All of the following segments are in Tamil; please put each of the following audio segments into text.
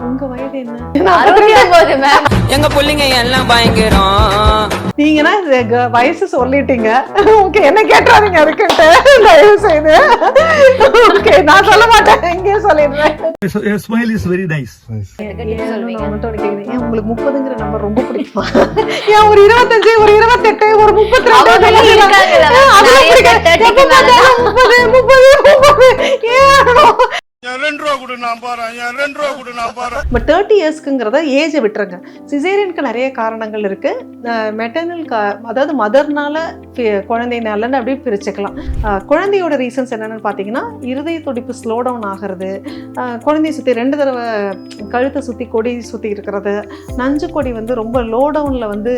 உங்க வயது என்ன? 69 மேம். எங்க பிள்ளைங்க எல்லாம் பயங்கரம். நீங்கன்னா வயசு சொல்லிட்டீங்க. ஓகே, என்ன கேட்டாதீங்க அதுக்கிட்ட தயவு செய்து. ஓகே, நான் சொல்ல மாட்டேன், இங்கே சொல்லிடுறேன். Your smile is very nice. உங்களுக்கு 30ங்கிற நம்பர் ரொம்ப பிடிக்குமா? ஏன் ஒரு 25, ஒரு 28, ஒரு 32 பட் 30 இயர்ஸ்க்குங்கிறத ஏஜை விட்டுருங்க. சிசேரியனுக்கு நிறைய காரணங்கள் இருக்கு. மெட்டர்னல் அதாவது மதர்னால குழந்தைனாலன்னு அப்படியே பிரிச்சுக்கலாம். குழந்தையோட ரீசன்ஸ் என்னென்னு பார்த்தீங்கன்னா, இருதய துடிப்பு ஸ்லோ டவுன் ஆகிறது, குழந்தைய சுற்றி 2 தடவை கழுத்தை சுற்றி கொடி சுற்றி இருக்கிறது, நஞ்சு கொடி வந்து ரொம்ப லோ டவுனில் வந்து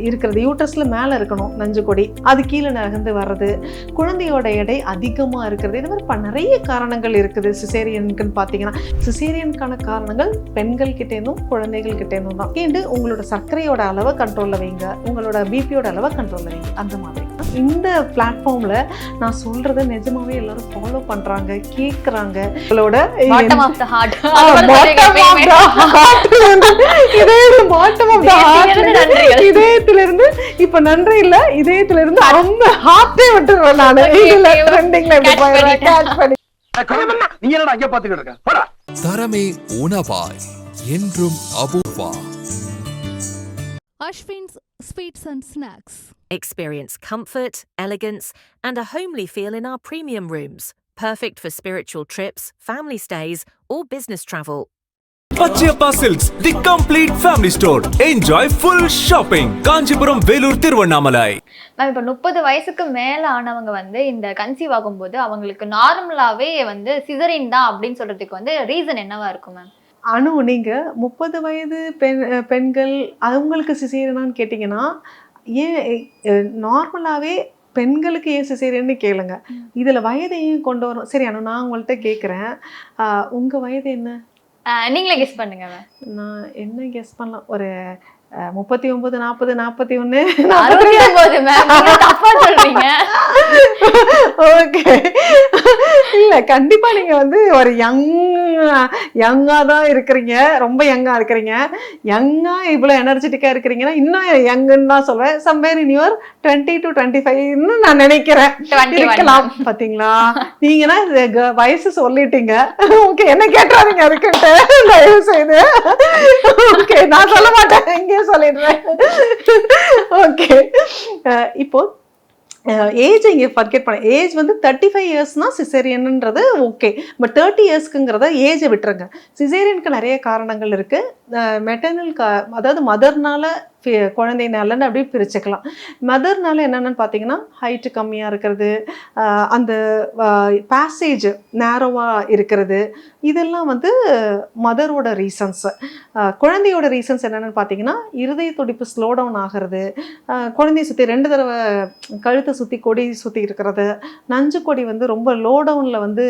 இருக்கிறது, யூட்ரஸில் மேலே இருக்கணும் நஞ்சு கொடி, அது கீழே நகர்ந்து வர்றது, குழந்தையோட எடை அதிகமாக இருக்கிறது, இது மாதிரி நிறைய காரணங்கள் இருக்குது சிசேரியனுக்குன்னு பார்த்தீங்கன்னா. சிசேரியனுக்கான காரணங்கள் பெண்கள் கிட்டேருந்தும் குழந்தைகள் கிட்டேருந்தும் தான். ஏண்டு உங்களோட சர்க்கரையோட அளவை கண்ட்ரோலில் வைங்க, உங்களோட பிபியோட அளவை கண்ட்ரோலில் வைங்க. அந்த மாதிரி இந்த பிளாட்ஃபார்மில் நான் சொல்றதை நிஜமாவே எல்லாரும் ஃபாலோ பண்றாங்க, கேட்குறாங்க. உங்களோட இதயத்திலிருந்து இப்ப நன்றி இல்ல, இதயத்திலிருந்து ரொம்ப ஹார்ட்டே விட்டுருவேன் நான். நீ என்னடா அங்க பாத்துக்கிட்டு இருக்க? போடா. தரமே உணவாய் என்றும் Apoorva. Ashwin's Sweets and Snacks. Experience comfort, elegance, and a homely feel in our premium rooms. Perfect for spiritual trips, family stays, or business travel. Pachiyappa Silks, the complete family store. Enjoy full shopping. Kanchipuram, Velur, Thiruvannamalai. Ma'am, இப்போ 30 வயசுக்கு மேல ஆனவங்க வந்து இந்த கன்சீவ் ஆகும்போது அவங்களுக்கு நார்மலாவே வந்து சிசரின் தான் அப்படின்னு சொல்றதுக்கு வந்து ரீசன் என்னவா இருக்கும் மேம்? அனு, நீங்க 30 வயது பெண்கள் அவங்களுக்கு சிசேரியனான்னு கேட்டிங்கன்னா, ஏன் நார்மலாகவே பெண்களுக்கு ஏன் சிசேரியன்னு கேளுங்க. இதில் வயதையும் கொண்டு வரும். சரி அனு, நான் உங்கள்கிட்ட கேட்குறேன், உங்கள் வயது என்ன? நீங்களே கெஸ் பண்ணுங்க. நான் என்ன கெஸ் பண்ணலாம், ஒரு 39, 40, 41. 69 மேம். தப்பா சொல்றீங்க. ஓகே, இல்ல கண்டிப்பா நீங்க வந்து ஒரு யங்கா தான் இருக்கிறீங்க, ரொம்ப யங்கா இருக்கிறீங்க. யங்கா இவ்வளவு எனர்ஜெட்டிக்கா இருக்கிறீங்கன்னா இன்னும் யங்குன்னு தான் சொல்வேன். சம்வேர் இன் யுவர் 20 to 25 நான் நினைக்கிறேன் இருக்கலாம். பாத்தீங்களா, நீங்கன்னா வயசு சொல்லிட்டீங்க. ஓகே, என்ன கேட்டாதீங்க அதுக்கிட்ட தயவு செய்து. ஓகே, நான் சொல்ல மாட்டேன், இங்கே சொல்லிடுறேன். ஓகே, இப்போ ஏஜ் இங்கே ஃபர்கெட் பண்ண. ஏஜ் வந்து 35 இயர்ஸ்னா சிசேரியன்ன்றது ஓகே. பட் 30 இயர்ஸ்க்குங்கிறத ஏஜை விட்டுருங்க. சிசேரியனுக்கு நிறைய காரணங்கள் இருக்கு. மெட்டர்னல் அதாவது மதர்னால குழந்தைனாலன்னு அப்படியே பிரிச்சுக்கலாம். மதர்னால என்னென்னு பார்த்தீங்கன்னா, ஹைட்டு கம்மியாக இருக்கிறது, அந்த பேசேஜ் நேரோவாக இருக்கிறது, இதெல்லாம் வந்து மதரோட ரீசன்ஸு. குழந்தையோட ரீசன்ஸ் என்னென்னு பார்த்தீங்கன்னா, இருதய துடிப்பு ஸ்லோ டவுன் ஆகிறது, குழந்தைய சுற்றி 2 தடவை கழுத்தை சுற்றி கொடி சுற்றி இருக்கிறது, நஞ்சு கொடி வந்து ரொம்ப லோ டவுனில் வந்து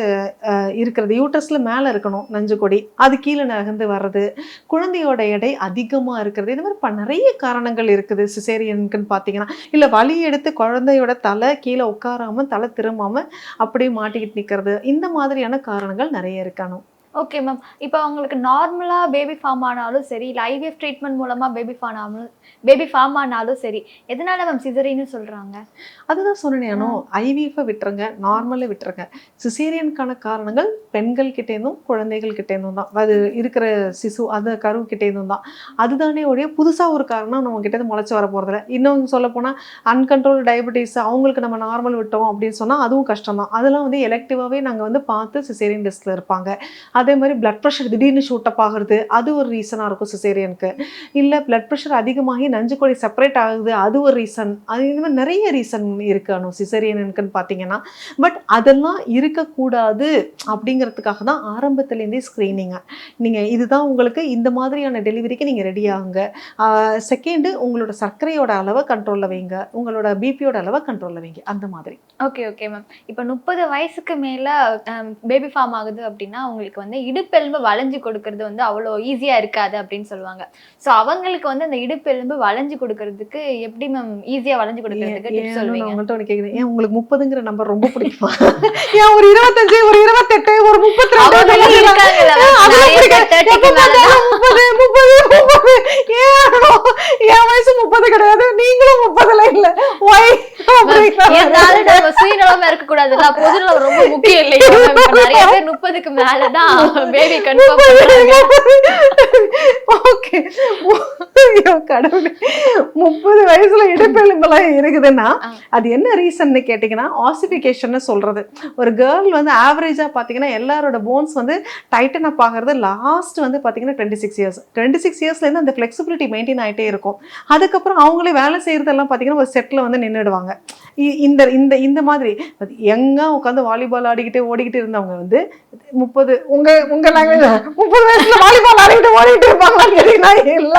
இருக்கிறது, யூட்ரஸில் மேலே இருக்கணும் நஞ்சு கொடி, அது கீழே நகர்ந்து வர்றது, குழந்தையோட எடை அதிகமாக இருக்கிறது, இது மாதிரி நிறைய காரணங்கள் இருக்குது சிசேரியனுக்குன்னு பார்த்தீங்கன்னா. இல்லை வலி எடுத்து குழந்தையோட தலை கீழே உட்காராமல் தலை திரும்பாமல் அப்படியே மாட்டிக்கிட்டு நிற்கிறது, இந்த மாதிரியான காரணங்கள் நிறைய இருக்கணும். ஓகே மேம், இப்போ அவங்களுக்கு நார்மலாக பேபி ஃபார்ம் ஆனாலும் சரி, இல்லை ஐவிஎஃப் ட்ரீட்மெண்ட் மூலமாக பேபி ஃபார்ம் ஆனாலும் சரி, எதனால மேம் சிசரின்னு சொல்கிறாங்க? அதுதான் சொன்னேனோ, ஐவிஎஃப்பை விட்டுருங்க, நார்மலை விட்டுருங்க. சிசேரியனுக்கான காரணங்கள் பெண்கள் கிட்டேருந்தும் குழந்தைகள் கிட்டேருந்தும் தான், அது இருக்கிற சிசு அந்த கரு கிட்டேருந்தும் தான். அதுதானே ஒழிய புதுசாக ஒரு காரணம் நம்ம கிட்டேருந்து முளைச்சி வர போகிறதில்ல. இன்னும் சொல்ல போனால் அன்கண்ட்ரோல் டயபெட்டிஸ், அவங்களுக்கு நம்ம நார்மல் விட்டோம் அப்படின்னு சொன்னால் அதுவும் கஷ்டம் தான். அதெல்லாம் வந்து எலெக்டிவாகவே நாங்கள் வந்து பார்த்து சிசேரியன் டெஸ்ட்டில் இருப்பாங்க. அதே மாதிரி பிளட் ப்ரெஷர் திடீர்னு ஷூட்டப் ஆகுறது, அது ஒரு ரீசனாக இருக்கும் சிசேரியனுக்கு. இல்லை பிளட் ப்ரெஷர் அதிகமாகி நஞ்சு கொடி செப்பரேட் ஆகுது, அது ஒரு ரீசன். அது இது மாதிரி நிறைய ரீசன் இருக்கணும் சிசேரியனுக்குன்னு பார்த்தீங்கன்னா. பட் அதெல்லாம் இருக்கக்கூடாது அப்படிங்கிறதுக்காக தான் ஆரம்பத்துலேருந்தே ஸ்க்ரீனிங்கு. நீங்கள் இதுதான் உங்களுக்கு இந்த மாதிரியான டெலிவரிக்கு நீங்கள் ரெடி ஆகுங்க. செகண்டு, உங்களோட சர்க்கரையோட அளவை கண்ட்ரோலில் வைங்க, உங்களோட பிபியோட அளவை கண்ட்ரோலில் வைங்க, அந்த மாதிரி. ஓகே ஓகே மேம், இப்போ 30 வயசுக்கு மேலே பேபி ஃபார்ம் ஆகுது அப்படின்னா அவங்களுக்கு வந்து இடுப்பெலும்பு வளைஞ்சு கொடுக்கறது வந்து அவ்வளோ ஈஸியா இருக்காது அப்படின்னு சொல்லுவாங்க. ஸோ அவங்களுக்கு வந்து அந்த இடுப்பெலும்பு வளைஞ்சு கொடுக்கறதுக்கு எப்படி மேம் ஈஸியா வளைஞ்சு கொடுக்கறதுக்கு டிப்ஸ் நான் சொல்லுவீங்க? உங்கள்ட்ட ஒண்ணு கேக்குறேன். ஏன் உங்களுக்கு 30ங்கிற நம்பர் ரொம்ப பிடிக்குமா? ஏன் ஒரு 25, ஒரு 28, ஒரு 32 அவங்களும் இருக்காங்கல்ல ma'am. அதெல்லாம் நிறைய பேர் பிடிக்காது. 30 க்கு எப்ப மேல தான். பார்த்தாலும் 30, 30. என் வயசு 30 கிடையாது, நீங்களும் 30ல இல்ல. Why? இருந்தாலும் நம்ம சுயநலமா இருக்க கூடாதுல்ல, பொதுநலம் ரொம்ப முக்கியம் இல்லையா ma'am? இப்ப நிறைய பேர் 30க்கு மேலதான் பேபி கன்ஃபார்ம் பண்றாங்க. ஓகே, கடவுளே, 30 வயசுல இடுப்பெலும்பெல்லாம் இருக்குதுன்னா அது என்ன ரீசன்னு கேட்டீங்கன்னா ஆசிபிகேஷன் சொல்றது. ஒரு கேர்ள் வந்து ஆவரேஜா பாத்தீங்கன்னா எல்லாரோட போன்ஸ் வந்து டைட்டன் அப் ஆகிறது லாஸ்ட் வந்து பாத்தீங்கன்னா 26 இயர்ஸ். 26 இயர்ஸ்ல இருந்து அந்த ஃபிளெக்சிபிலிட்டி மெயின்டைன் ஆயிட்டே இருக்கும். அதுக்கப்புறம் அவங்களே வேலை செய்யறதெல்லாம் பாத்தீங்கன்னா ஒரு செட்ல வந்து நின்றுடுவாங்க. இந்த இந்த இந்த மாதிரி எங்க உட்காந்து வாலிபால் ஆடிக்கிட்டு ஓடிக்கிட்டு இருந்தவங்க வந்து 30 உங்க லாங்குவேஜ் 30 வயசுல வாலிபால் ஆடிக்கிட்டு ஓடிக்கிட்டு இருப்பாங்களான்னு கேட்டீங்கன்னா இல்ல,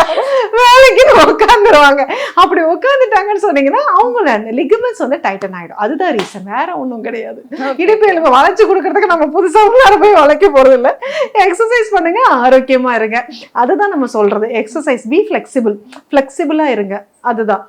வேலைக்கு உட்காந்துருவாங்க. அப்படி உட்காந்துட்டாங்கன்னு சொன்னீங்கன்னா அவங்கள லிகமெண்ட்ஸ் வந்து டைட்டன் ஆயிடும். அதுதான் ரீசன், வேற ஒன்றும் கிடையாது. இடுப்பு எலும்பு வளைச்சு கொடுக்கறதுக்கு நம்ம புதுசா உள்ளார போய் வளைக்க போறது இல்லை. எக்ஸசைஸ் பண்ணுங்க, ஆரோக்கியமா இருங்க. அதுதான் நம்ம சொல்றது. எக்ஸசைஸ், பி ஃபிளெக்சிபிள், ஃபிளெக்சிபிளா இருங்க. அதுதான்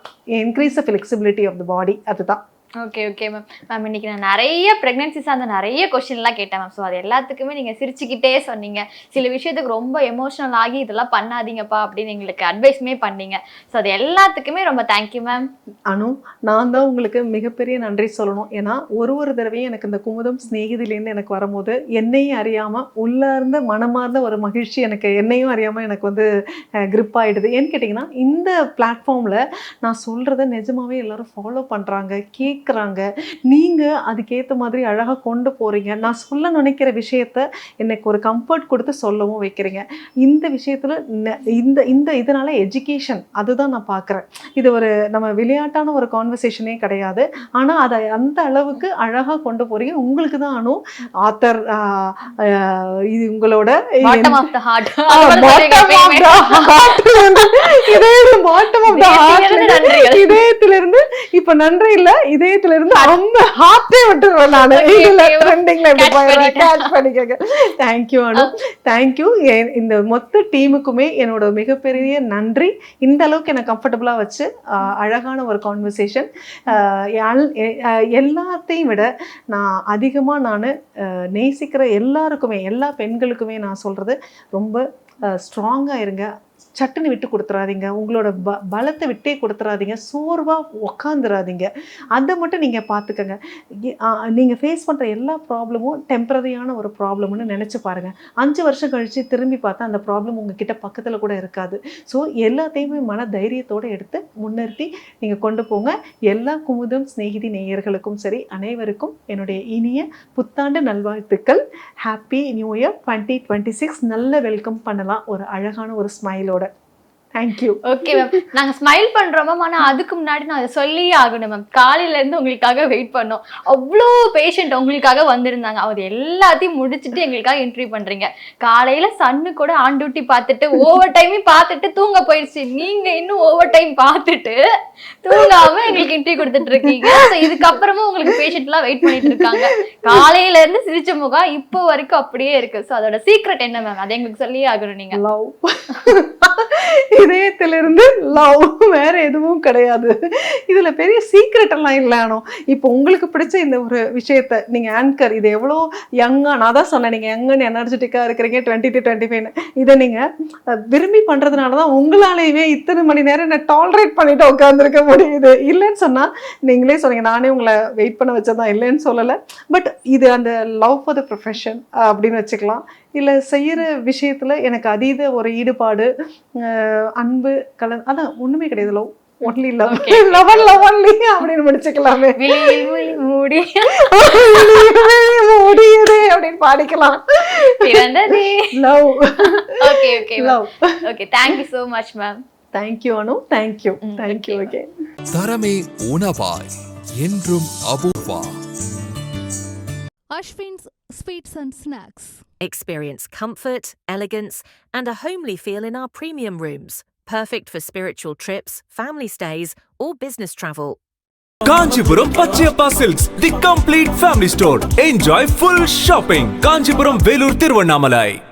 increase the flexibility of the body. அதுதான். Okay okay ma'am. மேம் இன்னைக்கு நான் நிறைய ப்ரெக்னன்சி சார்ந்த நிறைய கொஸ்டின்லாம் கேட்டேன் மேம். ஸோ அது எல்லாத்துக்குமே நீங்கள் சிரிச்சுக்கிட்டே சொன்னீங்க. சில விஷயத்துக்கு ரொம்ப எமோஷனல் ஆகி இதெல்லாம் பண்ணாதீங்கப்பா அப்படின்னு எங்களுக்கு அட்வைஸுமே பண்ணீங்க. ஸோ அது எல்லாத்துக்குமே ரொம்ப தேங்க்யூ மேம். அனு, நான் தான் உங்களுக்கு மிகப்பெரிய நன்றி சொல்லணும். ஏன்னா ஒரு தடவையும் எனக்கு இந்த குமுதம் ஸ்நேகிதிலேருந்து எனக்கு வரும்போது என்னையும் அறியாமல் உள்ளார்ந்த மனமார்ந்த ஒரு மகிழ்ச்சி எனக்கு என்னையும் அறியாமல் எனக்கு வந்து கிரிப் ஆகிடுது. ஏன்னு கேட்டிங்கன்னா இந்த பிளாட்ஃபார்மில் நான் சொல்கிறத நிஜமாவே எல்லாரும் ஃபாலோ பண்ணுறாங்க, கேட்குறாங்க. நீங்கள் அதுக்கேற்ற மாதிரி அழகாக கொண்டு போகிறீங்க. நான் சொல்ல நினைக்கிற விஷயத்த எனக்கு ஒரு கம்ஃபர்ட் கொடுத்து சொல்லவும் வைக்கிறீங்க. இந்த விஷயத்தில் இந்த இந்த இதனால் எஜுகேஷன் அதுதான் நான் பார்க்குறேன். இது ஒரு நம்ம விளையாட்டான ஒரு கான்வர்சேஷனே கிடையாது. ஆனால் அதை அந்த அளவுக்கு அழகாக கொண்டு போகிறீங்க. உங்களுக்கு தான் அனு ஆத்தர், இது உங்களோட பாட்டம் ஆஃப் த ஹார்ட். இதயத்திலிருந்து இப்ப நன்றி இல்ல, இதயத்திலிருந்து அந்த ஹார்ட்டே விட்டுருவேன் நானு. இதுல ட்ரெண்டிங்ல கேட்ச் பண்ணிக்கங்க. Thank you Anu, thank you. இந்த மொத்த டீமுக்குமே என்னோட மிகப்பெரிய நன்றி. இந்த அளவுக்கு எனக்கு கம்ஃபர்டபுளா வச்சு அழகான ஒரு கான்வர்சேஷன். எல்லாத்தையும் விட நான் அதிகமா நான் நேசிக்கிற எல்லாருக்குமே, எல்லா பெண்களுக்குமே நான் சொல்றது, ரொம்ப ஸ்ட்ராங்கா இருங்க. சட்டுன்னு விட்டு கொடுத்துறாதீங்க. உங்களோட பலத்தை விட்டே கொடுத்துறாதீங்க. சோர்வாக உக்காந்துடாதீங்க. அதை மட்டும் நீங்கள் பார்த்துக்கங்க. நீங்கள் ஃபேஸ் பண்ணுற எல்லா ப்ராப்ளமும் டெம்பரரியான ஒரு ப்ராப்ளம்னு நினச்சி பாருங்கள். 5 வருஷம் கழித்து திரும்பி பார்த்தா அந்த ப்ராப்ளம் உங்ககிட்ட பக்கத்தில் கூட இருக்காது. ஸோ எல்லாத்தையுமே மன தைரியத்தோடு எடுத்து முன்னிறுத்தி நீங்கள் கொண்டு போங்க. எல்லா குமுதம் ஸ்நேகிதி நேயர்களுக்கும் சரி, அனைவருக்கும் என்னுடைய இனிய புத்தாண்டு நல்வாழ்த்துக்கள். Happy new year 2026. நல்ல வெல்கம் பண்ணலாம் ஒரு அழகான ஒரு ஸ்மைலோட. தேங்க்யூ. Okay ma'am. நாங்கள் ஸ்மைல் பண்ணுறோம் மேம். ஆனால் அதுக்கு முன்னாடி நான் அதை சொல்லியே ஆகணும் மேம். காலையிலேருந்து உங்களுக்காக வெயிட் பண்ணோம். அவ்வளோ பேஷண்ட் உங்களுக்காக வந்திருந்தாங்க. அது எல்லாத்தையும் முடிச்சுட்டு எங்களுக்காக என்ட்ரி பண்ணுறீங்க. காலையில் சன்னு கூட ஆன் டியூட்டி பார்த்துட்டு ஓவர் டைமையும் பார்த்துட்டு தூங்க போயிடுச்சு. நீங்கள் இன்னும் ஓவர் டைம் பார்த்துட்டு தூங்காமல் எங்களுக்கு என்ட்ரி கொடுத்துட்டு இருக்கீங்க. ஸோ இதுக்கப்புறமும் உங்களுக்கு பேஷண்ட்லாம் வெயிட் பண்ணிட்டு இருக்காங்க. காலையிலேருந்து சிரிச்ச முகம் இப்போ வரைக்கும் அப்படியே இருக்குது. ஸோ அதோட சீக்ரெட் என்ன மேம்? அதை எங்களுக்கு சொல்லியே ஆகணும் நீங்கள். லவ். இதயத்திலிருந்து லவ், வேற எதுவும் கிடையாது. இதுல பெரிய சீக்ரெட் எல்லாம் இல்லைனோ. இப்போ உங்களுக்கு பிடிச்ச இந்த ஒரு விஷயத்த நீங்க ஆங்கர், இது எவ்வளோ யங்கா, நான் தான் சொன்னேன் நீங்க யங்கன்னு எனர்ஜெட்டிக்கா இருக்கிறீங்க 20 to 25. இதை நீங்க விரும்பி பண்றதுனாலதான் உங்களாலேயே இத்தனை மணி நேரம் என்ன டாலரேட் பண்ணிட்டு உட்காந்துருக்க முடியுது. இல்லைன்னு சொன்னா நீங்களே சொன்னீங்க, நானே உங்களை வெயிட் பண்ண வச்சதான், இல்லைன்னு சொல்லலை. பட் இது அந்த லவ் ஃபார் த ப்ரொஃபஷன் அப்படின்னு வச்சுக்கலாம். இல்லை செய்கிற விஷயத்தில் எனக்கு அதீத ஒரு ஈடுபாடு, அன்பு அதான் ஒன்றுமே கிடையாது. Love only love, love only அப்படின்னு முடிச்சுக்கலாமே. முடியுதே அப்படின்னு பாடிக்கலாம். Love. Okay okay love. Okay, thank you so much ma'am. Thank you Anu, thank you. Thank you. Okay. தரமே உணவாய் என்றும் Apoorva. Ashwin's Sweets and Snacks. Experience comfort, elegance, and a homely feel in our premium rooms, perfect for spiritual trips, family stays, or business travel. Kanchipuram Pachaiyappa silks the complete family store. Enjoy full shopping. Kanchipuram, Vellore, Tiruvannamalai.